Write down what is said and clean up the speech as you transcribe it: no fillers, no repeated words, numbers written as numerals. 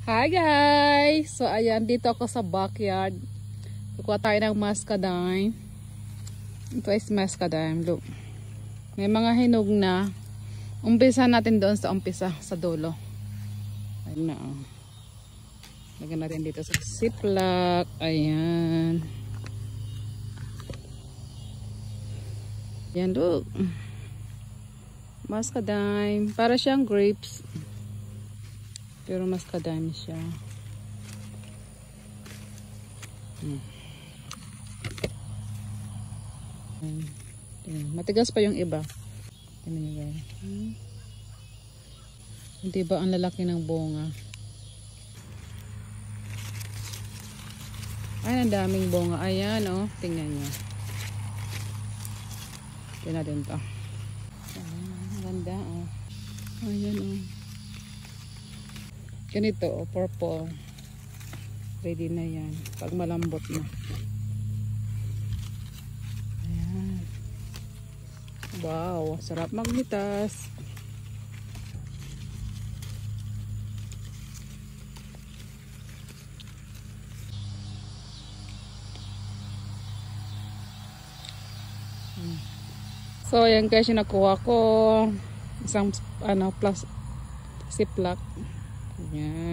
Hi guys! So ayan, dito ako sa backyard. Kukuha tayo ng muscadine. Ito is muscadine. Look. May mga hinog na. Umpisa natin doon sa umpisa, sa dulo. Ayun na. Lagyan natin dito sa ziplock. Ayan. Ayan, look. Muscadine. Para siyang grapes. Pero muscadine siya. Matigas pa yung iba. Tingnan niyo guys. Hindi ba ang lalaki ng bunga? Ay, ang daming bunga. Ayan, oh. Tingnan niyo. Tingnan natin to. Ayan, ganda, oh. Ayan, oh. Ganito, oh, purple. Ready na yan. Pag malambot na. Ayan. Wow, sarap magmitas. So, ayan guys, yung nakuha ko. Isang, plus, ziplock. Ayan.